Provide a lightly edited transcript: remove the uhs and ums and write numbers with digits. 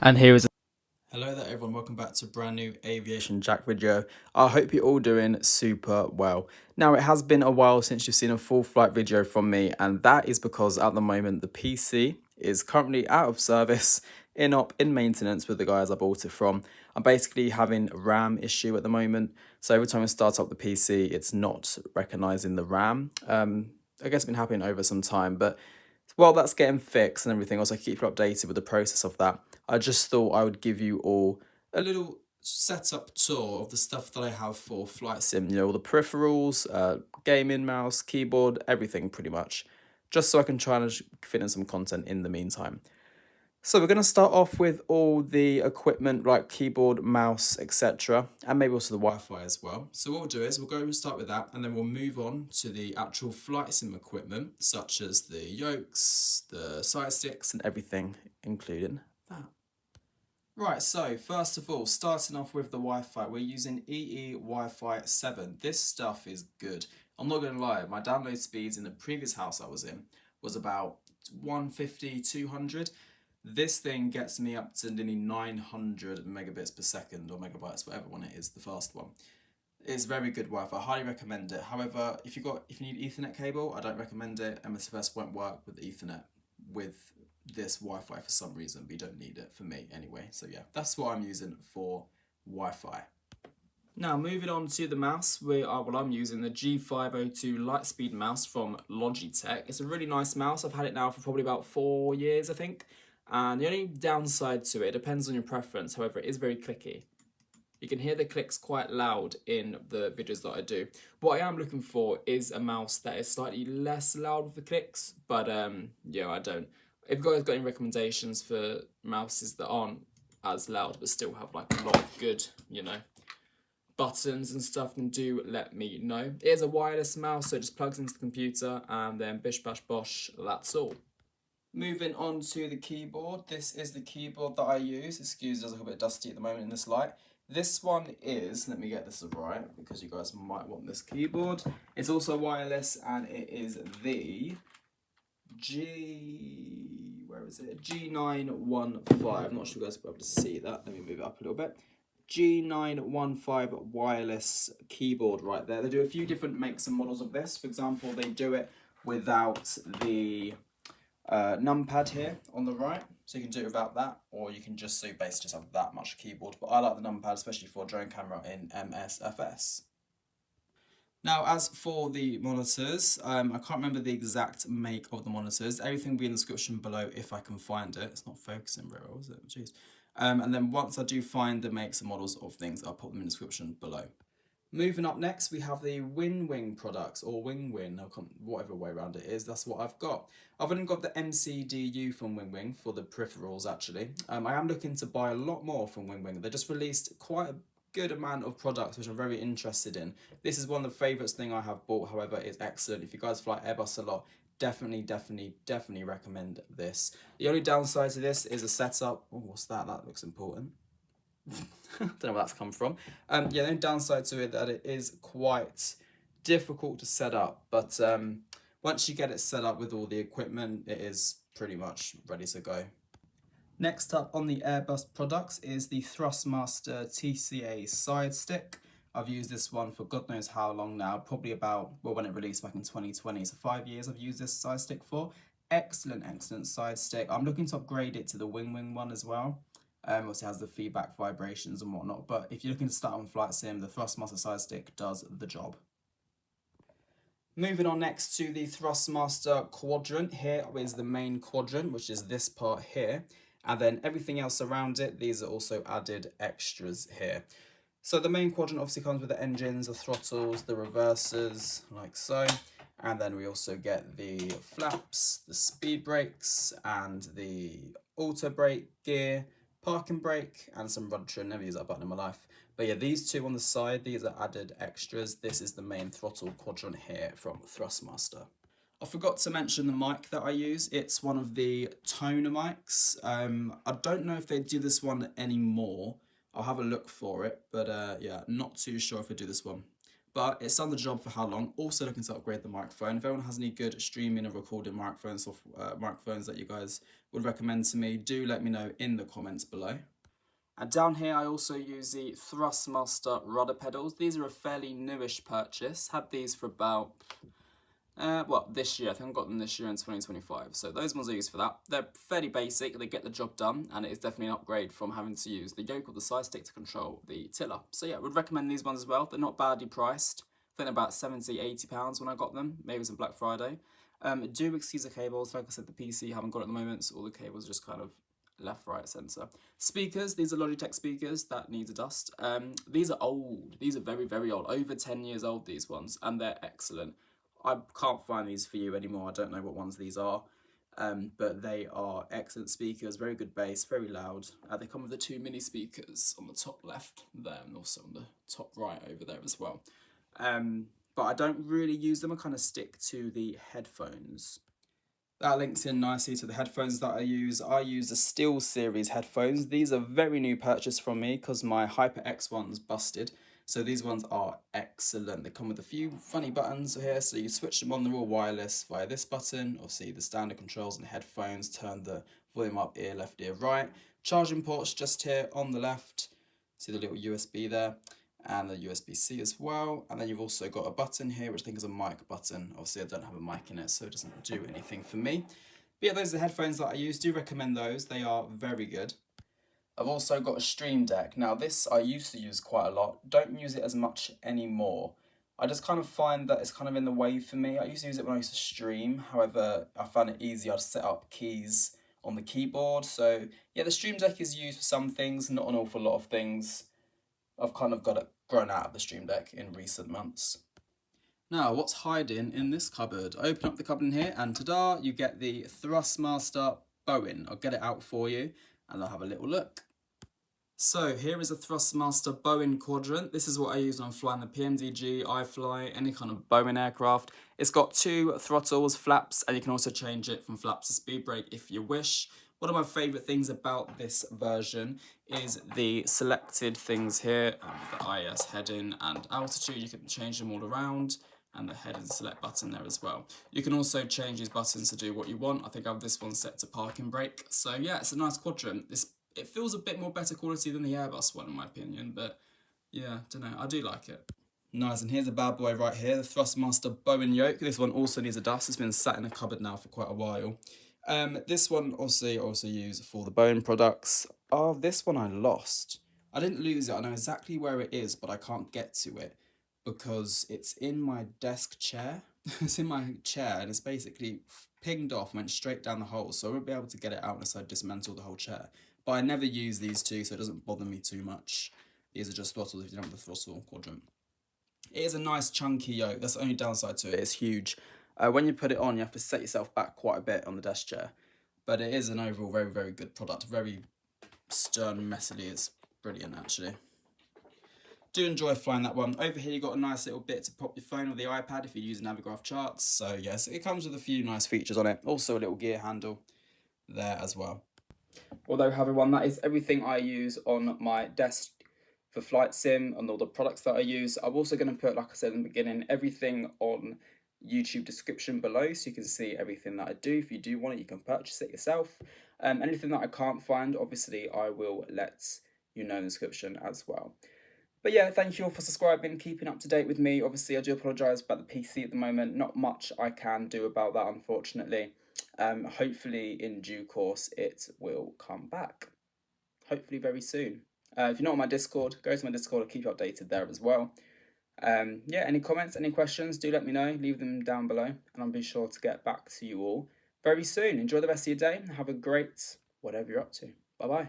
And here is Hello there everyone, welcome back to a brand new AviationJack video. I hope you're all doing super well. Now it has been a while since you've seen a full flight video from me, and that is because at the moment the PC is currently out of service, in maintenance with the guys I bought it from. I'm basically having a RAM issue at the moment, so every time I start up the PC it's not recognizing the RAM. I guess it's been happening over some time, but while that's getting fixed and everything else, I keep you updated with the process of that. I just thought I would give you all a little setup tour of the stuff that I have for Flight Sim. You know, all the peripherals, gaming mouse, keyboard, everything pretty much. Just so I can try and fit in some content in the meantime. So we're going to start off with all the equipment like keyboard, mouse, etc. And maybe also the Wi-Fi as well. So what we'll do is we'll go and start with that, and then we'll move on to the actual flight sim equipment, such as the Yokes, the Sidesticks and everything, including that. Right, so first of all, starting off with the Wi-Fi, we're using EE Wi-Fi 7. This stuff is good. I'm not going to lie, my download speeds in the previous house I was in was about 150, 200. This thing gets me up to nearly 900 megabits per second, or megabytes, whatever one it is, the fast one. It's very good Wi-Fi. I highly recommend it. However, if you need Ethernet cable, I don't recommend it. MSFS won't work with Ethernet with this Wi-Fi for some reason, but you don't need it for me anyway. So yeah, that's what I'm using for Wi-Fi. Now moving on to the mouse, I'm using the G502 Lightspeed mouse from Logitech. It's a really nice mouse. I've had it now for probably about 4 years, I think. And the only downside to it depends on your preference. However, it is very clicky. You can hear the clicks quite loud in the videos that I do. What I am looking for is a mouse that is slightly less loud with the clicks, but yeah, I don't. If you guys got any recommendations for mouses that aren't as loud but still have like a lot of good, buttons and stuff, then do let me know. It is a wireless mouse, so it just plugs into the computer and then bish bash bosh, that's all. Moving on to the keyboard, this is the keyboard that I use. Excuse me, it's a little bit dusty at the moment in this light. This one is, let me get this right because you guys might want this keyboard. It's also wireless and it is the G915. I'm not sure you guys will be able to see that. Let me move it up a little bit. G915 wireless keyboard right there. They do a few different makes and models of this. For example, they do it without the numpad here on the right, so you can do it without that, or you can just basically just have that much keyboard, but I like the numpad especially for drone camera in MSFS. Now as for the monitors, I can't remember the exact make of the monitors. Everything will be in the description below if I can find it. It's not focusing very well, is it? Jeez. And then once I do find the makes and models of things, I'll put them in the description below. Moving up next, we have the Winwing products, or Winwing, whatever way around it is, that's what I've got. I've only got the MCDU from Winwing for the peripherals, actually. I am looking to buy a lot more from Winwing. They just released quite a good amount of products, which I'm very interested in. This is one of the favourites thing I have bought, however, it's excellent. If you guys fly Airbus a lot, definitely recommend this. The only downside to this is a setup. Oh, what's that? That looks important. Don't know where that's come from. Yeah, the only downside to it that it is quite difficult to set up, but once you get it set up with all the equipment, it is pretty much ready to go. Next up on the Airbus products is the Thrustmaster TCA Sidestick. I've used this one for God knows how long now, probably about, well, when it released back in 2020, so 5 years I've used this side stick for. Excellent side stick. I'm looking to upgrade it to the Winwing one as well. Also has the feedback vibrations and whatnot, but if you're looking to start on flight sim, the Thrustmaster side stick does the job. Moving on next to the Thrustmaster Quadrant. Here is the main quadrant, which is this part here, and then everything else around it, these are also added extras here. So the main quadrant obviously comes with the engines, the throttles, the reversers, like so. And then we also get the flaps, the speed brakes, and the auto brake gear, parking brake, and some rudder trim. Never used that button in my life. But yeah, these two on the side, these are added extras. This is the main throttle quadrant here from Thrustmaster. I forgot to mention the mic that I use. It's one of the toner mics. I don't know if they do this one anymore. I'll have a look for it, but yeah, not too sure if I do this one. but it's done the job for how long. Also looking to upgrade the microphone. If anyone has any good streaming or recording microphones or microphones that you guys would recommend to me, do let me know in the comments below. And down here I also use the Thrustmaster Rudder pedals. These are a fairly newish purchase. Had these for about, this year. I think I got them this year in 2025. So those ones I use for that. They're fairly basic, they get the job done, and it is definitely an upgrade from having to use the Yoke or the Sidestick to control the tiller. So yeah, would recommend these ones as well. They're not badly priced. I think they're about £70–80 when I got them. Maybe it was on Black Friday. Do excuse the cables. Like I said, the PC haven't got it at the moment, so all the cables are just kind of left, right, centre. Speakers, these are Logitech speakers that need a dust. These are old. These are very, very old. Over 10 years old, these ones, and they're excellent. I can't find these for you anymore. I don't know what ones these are, but they are excellent speakers, very good bass, very loud. They come with the 2 mini speakers on the top left there and also on the top right over there as well. But I don't really use them. I kind of stick to the headphones. That links in nicely to the headphones that I use. I use the SteelSeries headphones. These are very new purchase from me because my HyperX one's busted. So these ones are excellent. They come with a few funny buttons here, so you switch them on, they're all wireless via this button. Obviously the standard controls and headphones, turn the volume up, ear left, ear right. Charging ports just here on the left. See the little USB there, and the USB-C as well. And then you've also got a button here, which I think is a mic button. Obviously I don't have a mic in it, so it doesn't do anything for me. But yeah, those are the headphones that I use. Do recommend those. They are very good. I've also got a Stream Deck. Now this I used to use quite a lot. Don't use it as much anymore. I just kind of find that it's kind of in the way for me. I used to use it when I used to stream. However, I found it easier to set up keys on the keyboard. So yeah, the Stream Deck is used for some things, not an awful lot of things. I've kind of got it grown out of the Stream Deck in recent months. Now, what's hiding in this cupboard? I open up the cupboard in here and ta-da, you get the Thrustmaster Boeing. I'll get it out for you and I'll have a little look. So here is a Thrustmaster Boeing Quadrant. This is what I use when I'm flying the PMDG, iFly, any kind of Boeing aircraft. It's got 2 throttles, flaps, and you can also change it from flaps to speed brake if you wish. One of my favourite things about this version is the selected things here, the IS heading and altitude. You can change them all around, and the head and select button there as well. You can also change these buttons to do what you want. I think I have this one set to park and brake. So yeah, it's a nice Quadrant. It feels a bit more better quality than the Airbus one in my opinion, but yeah, don't know, I do like it. Nice, and here's a bad boy right here, the Thrustmaster Boeing Yoke. This one also needs a dust. It's been sat in a cupboard now for quite a while. This one obviously I also use for the Boeing products. Oh, this one I lost. I didn't lose it. I know exactly where it is, but I can't get to it because it's in my desk chair. It's in my chair and it's basically pinged off, went straight down the hole, so I won't be able to get it out unless I dismantle the whole chair. But I never use these two, so it doesn't bother me too much. These are just throttles if you don't have the throttle Quadrant. It is a nice chunky yoke. That's the only downside to it. It's huge. When you put it on, you have to set yourself back quite a bit on the desk chair. But it is an overall very, very good product. Very stern messily. It's brilliant, actually. Do enjoy flying that one. Over here, you got a nice little bit to pop your phone or the iPad if you use Navigraph charts. So yes, it comes with a few nice features on it. Also a little gear handle there as well. Although, everyone, that is everything I use on my desk for flight sim and all the products that I use. I'm also going to put, like I said in the beginning, everything on YouTube description below so you can see everything that I do. If you do want it, you can purchase it yourself. Anything that I can't find, obviously, I will let you know in the description as well. But yeah, thank you all for subscribing, keeping up to date with me. Obviously, I do apologise about the PC at the moment. Not much I can do about that, unfortunately. Hopefully, in due course, it will come back. Hopefully very soon. If you're not on my Discord, go to my Discord. I'll keep you updated there as well. Yeah, any comments, any questions, do let me know. Leave them down below, and I'll be sure to get back to you all very soon. Enjoy the rest of your day. Have a great whatever you're up to. Bye-bye.